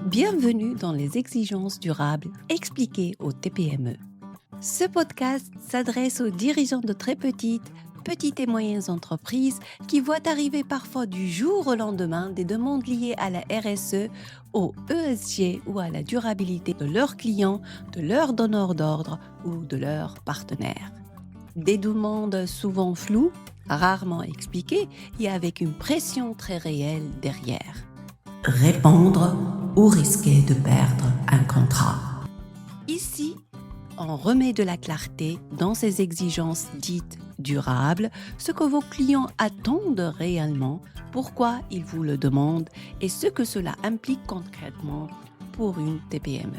Bienvenue dans les exigences durables expliquées aux TPME. Ce podcast s'adresse aux dirigeants de très petites et moyennes entreprises qui voient arriver parfois du jour au lendemain des demandes liées à la RSE, au ESG ou à la durabilité de leurs clients, de leurs donneurs d'ordre ou de leurs partenaires. Des demandes souvent floues, rarement expliquées et avec une pression très réelle derrière. Répondre ou risquer de perdre un contrat. Ici, on remet de la clarté dans ces exigences dites durables, ce que vos clients attendent réellement, pourquoi ils vous le demandent et ce que cela implique concrètement pour une TPME.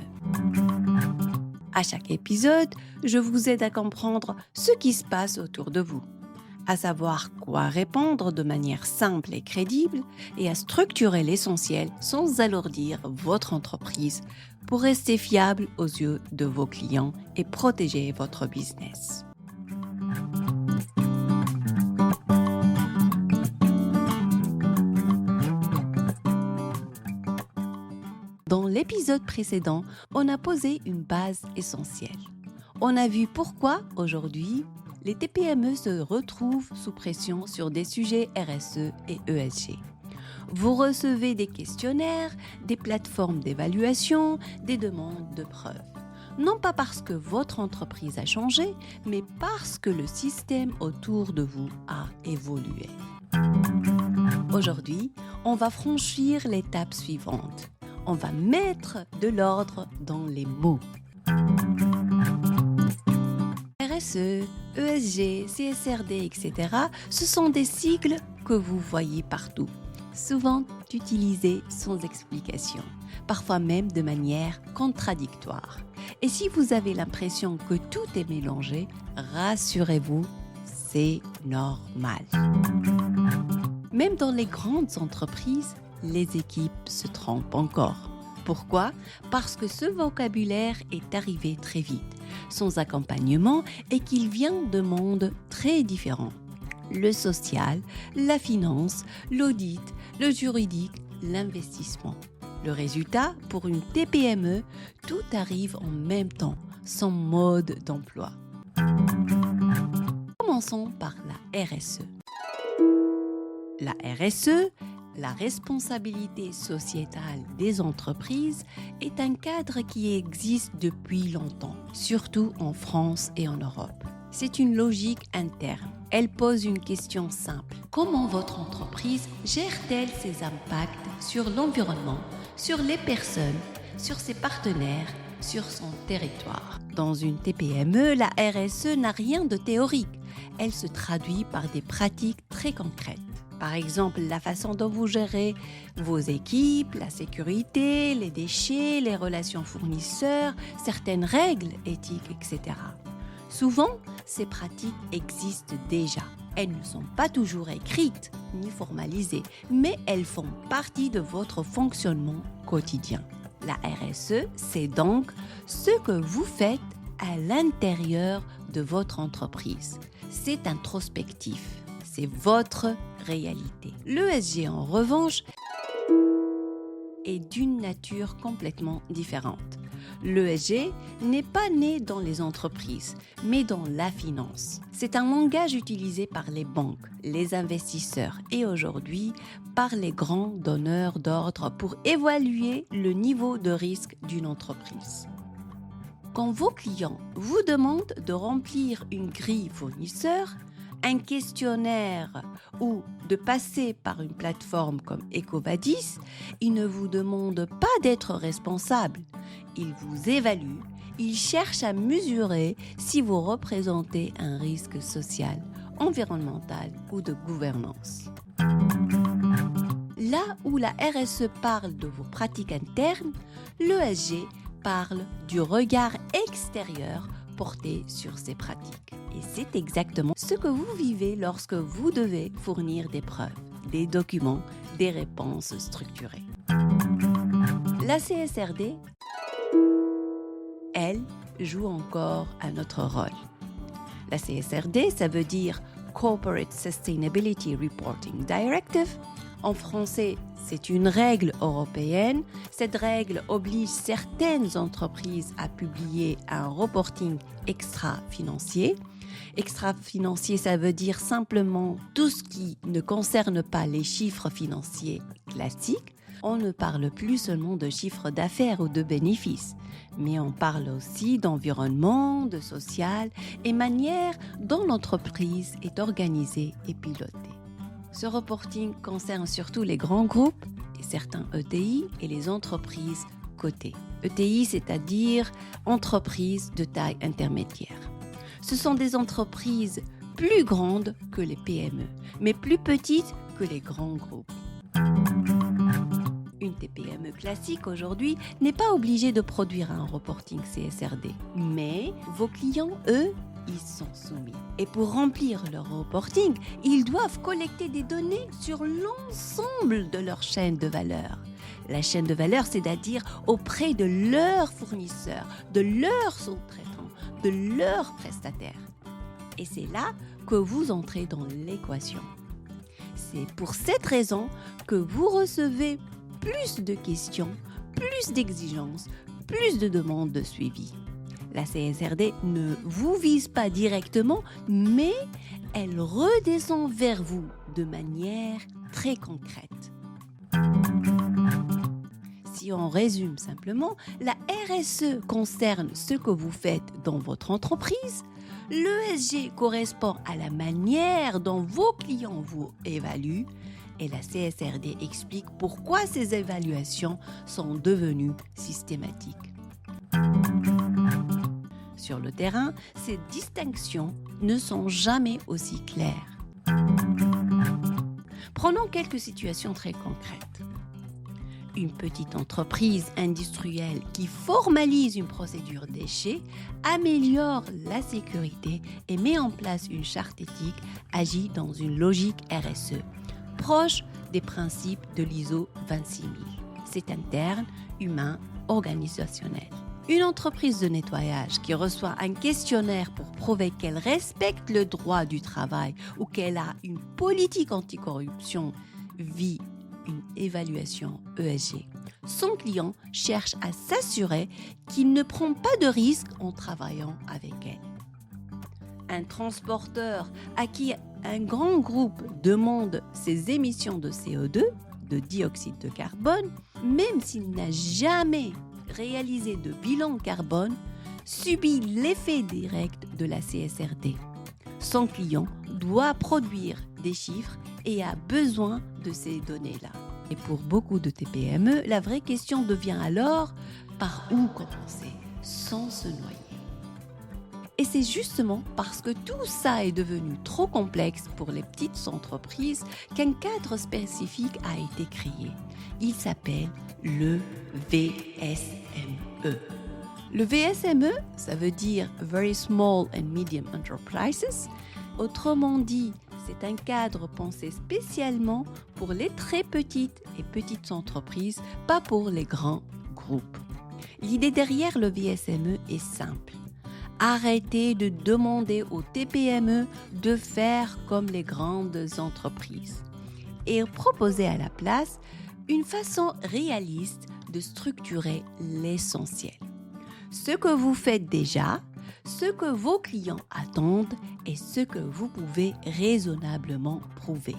À chaque épisode, je vous aide à comprendre ce qui se passe autour de vous, à savoir quoi répondre de manière simple et crédible et à structurer l'essentiel sans alourdir votre entreprise pour rester fiable aux yeux de vos clients et protéger votre business. Dans l'épisode précédent, on a posé une base essentielle. On a vu pourquoi aujourd'hui, les TPME se retrouvent sous pression sur des sujets RSE et ESG. Vous recevez des questionnaires, des plateformes d'évaluation, des demandes de preuves. Non pas parce que votre entreprise a changé, mais parce que le système autour de vous a évolué. Aujourd'hui, on va franchir l'étape suivante. On va mettre de l'ordre dans les mots. RSE, ESG, CSRD, etc. Ce sont des sigles que vous voyez partout, souvent utilisés sans explication, parfois même de manière contradictoire. Et si vous avez l'impression que tout est mélangé, rassurez-vous, c'est normal. Même dans les grandes entreprises, les équipes se trompent encore. Pourquoi ? Parce que ce vocabulaire est arrivé très vite, sans accompagnement et qu'il vient de mondes très différents. Le social, la finance, l'audit, le juridique, l'investissement. Le résultat, pour une TPME, tout arrive en même temps, sans mode d'emploi. Commençons par la RSE. La RSE, la responsabilité sociétale des entreprises, est un cadre qui existe depuis longtemps, surtout en France et en Europe. C'est une logique interne. Elle pose une question simple. Comment votre entreprise gère-t-elle ses impacts sur l'environnement, sur les personnes, sur ses partenaires, sur son territoire ? Dans une TPME, la RSE n'a rien de théorique. Elle se traduit par des pratiques très concrètes. Par exemple, la façon dont vous gérez vos équipes, la sécurité, les déchets, les relations fournisseurs, certaines règles éthiques, etc. Souvent, ces pratiques existent déjà. Elles ne sont pas toujours écrites ni formalisées, mais elles font partie de votre fonctionnement quotidien. La RSE, c'est donc ce que vous faites à l'intérieur de votre entreprise. C'est introspectif. C'est votre réalité. L'ESG, en revanche, est d'une nature complètement différente. L'ESG n'est pas né dans les entreprises, mais dans la finance. C'est un langage utilisé par les banques, les investisseurs et aujourd'hui par les grands donneurs d'ordre pour évaluer le niveau de risque d'une entreprise. Quand vos clients vous demandent de remplir une grille fournisseur, un questionnaire ou de passer par une plateforme comme EcoVadis, ils ne vous demandent pas d'être responsable. Ils vous évaluent, ils cherchent à mesurer si vous représentez un risque social, environnemental ou de gouvernance. Là où la RSE parle de vos pratiques internes, l'ESG parle du regard extérieur porté sur ces pratiques. Et c'est exactement ce que vous vivez lorsque vous devez fournir des preuves, des documents, des réponses structurées. La CSRD, elle, joue encore un autre rôle. La CSRD, ça veut dire Corporate Sustainability Reporting Directive. En français, c'est une règle européenne. Cette règle oblige certaines entreprises à publier un reporting extra-financier. Extra-financier, ça veut dire simplement tout ce qui ne concerne pas les chiffres financiers classiques. On ne parle plus seulement de chiffre d'affaires ou de bénéfices, mais on parle aussi d'environnement, de social et manière dont l'entreprise est organisée et pilotée. Ce reporting concerne surtout les grands groupes et certains ETI et les entreprises cotées. ETI, c'est-à-dire entreprises de taille intermédiaire. Ce sont des entreprises plus grandes que les PME, mais plus petites que les grands groupes. Une TPME classique aujourd'hui n'est pas obligée de produire un reporting CSRD, mais vos clients, eux, y sont soumis. Et pour remplir leur reporting, ils doivent collecter des données sur l'ensemble de leur chaîne de valeur. La chaîne de valeur, c'est-à-dire auprès de leurs fournisseurs, de leurs sous-traitants, de leurs prestataires. Et c'est là que vous entrez dans l'équation. C'est pour cette raison que vous recevez plus de questions, plus d'exigences, plus de demandes de suivi. La CSRD ne vous vise pas directement, mais elle redescend vers vous de manière très concrète. Si on résume simplement, la RSE concerne ce que vous faites dans votre entreprise. L'ESG correspond à la manière dont vos clients vous évaluent et la CSRD explique pourquoi ces évaluations sont devenues systématiques. Sur le terrain, ces distinctions ne sont jamais aussi claires. Prenons quelques situations très concrètes. Une petite entreprise industrielle qui formalise une procédure déchets, améliore la sécurité et met en place une charte éthique, agit dans une logique RSE, proche des principes de l'ISO 26000. C'est interne, humain, organisationnel. Une entreprise de nettoyage qui reçoit un questionnaire pour prouver qu'elle respecte le droit du travail ou qu'elle a une politique anticorruption vit une évaluation ESG. Son client cherche à s'assurer qu'il ne prend pas de risques en travaillant avec elle. Un transporteur à qui un grand groupe demande ses émissions de CO2, de dioxyde de carbone, même s'il n'a jamais réalisé de bilan carbone, subit l'effet direct de la CSRD. Son client doit produire des chiffres et a besoin de ces données-là. Et pour beaucoup de TPME, la vraie question devient alors par où commencer sans se noyer. Et c'est justement parce que tout ça est devenu trop complexe pour les petites entreprises qu'un cadre spécifique a été créé. Il s'appelle le VSME. Le VSME, ça veut dire Very Small and Medium Enterprises. Autrement dit, c'est un cadre pensé spécialement pour les très petites et petites entreprises, pas pour les grands groupes. L'idée derrière le VSME est simple. Arrêtez de demander aux TPME de faire comme les grandes entreprises et proposez à la place une façon réaliste de structurer l'essentiel. Ce que vous faites déjà, ce que vos clients attendent et ce que vous pouvez raisonnablement prouver.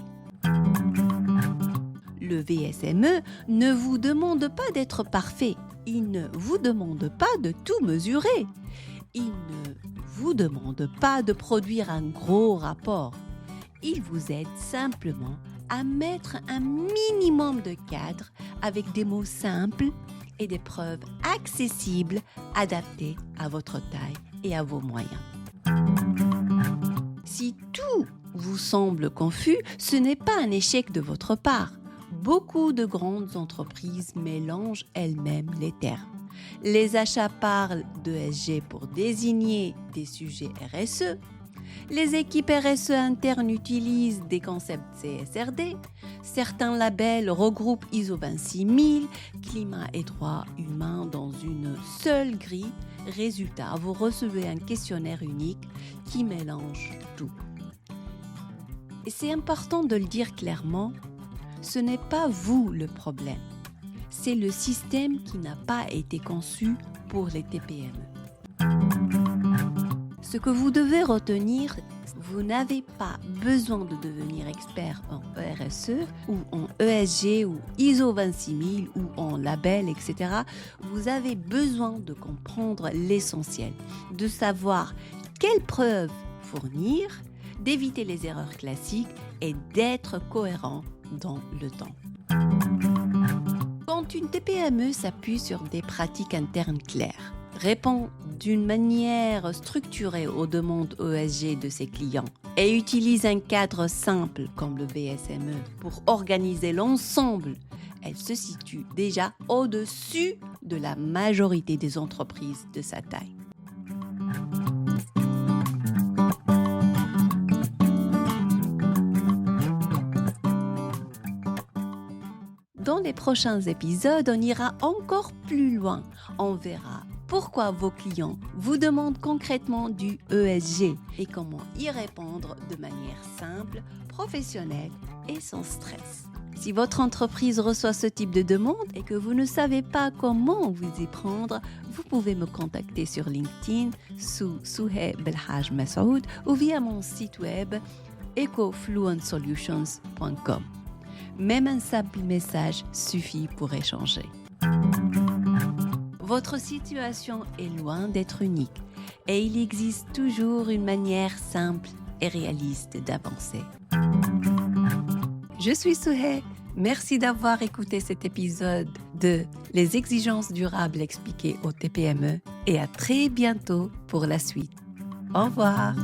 Le VSME ne vous demande pas d'être parfait. Il ne vous demande pas de tout mesurer. Il ne vous demande pas de produire un gros rapport. Il vous aide simplement à mettre un minimum de cadre avec des mots simples et des preuves accessibles adaptées à votre taille et à vos moyens. Si tout vous semble confus, ce n'est pas un échec de votre part. Beaucoup de grandes entreprises mélangent elles-mêmes les termes. Les achats parlent d'ESG pour désigner des sujets RSE. Les équipes RSE internes utilisent des concepts CSRD. Certains labels regroupent ISO 26000, climat et droits humains dans une seule grille. Résultat, vous recevez un questionnaire unique qui mélange tout. Et c'est important de le dire clairement, ce n'est pas vous le problème. C'est le système qui n'a pas été conçu pour les TPME. Ce que vous devez retenir, vous n'avez pas besoin de devenir expert en RSE ou en ESG ou ISO 26000 ou en label, etc. Vous avez besoin de comprendre l'essentiel, de savoir quelles preuves fournir, d'éviter les erreurs classiques et d'être cohérent dans le temps. Quand une TPME s'appuie sur des pratiques internes claires, répond d'une manière structurée aux demandes ESG de ses clients et utilise un cadre simple comme le BSME pour organiser l'ensemble, elle se situe déjà au-dessus de la majorité des entreprises de sa taille. Dans les prochains épisodes, on ira encore plus loin. On verra pourquoi vos clients vous demandent concrètement du ESG et comment y répondre de manière simple, professionnelle et sans stress. Si votre entreprise reçoit ce type de demande et que vous ne savez pas comment vous y prendre, vous pouvez me contacter sur LinkedIn sous Souheh Belhaj Massoud ou via mon site web ecofluentsolutions.com. Même un simple message suffit pour échanger. Votre situation est loin d'être unique et il existe toujours une manière simple et réaliste d'avancer. Je suis Souheh. Merci d'avoir écouté cet épisode de Les exigences durables expliquées aux TPME et à très bientôt pour la suite. Au revoir.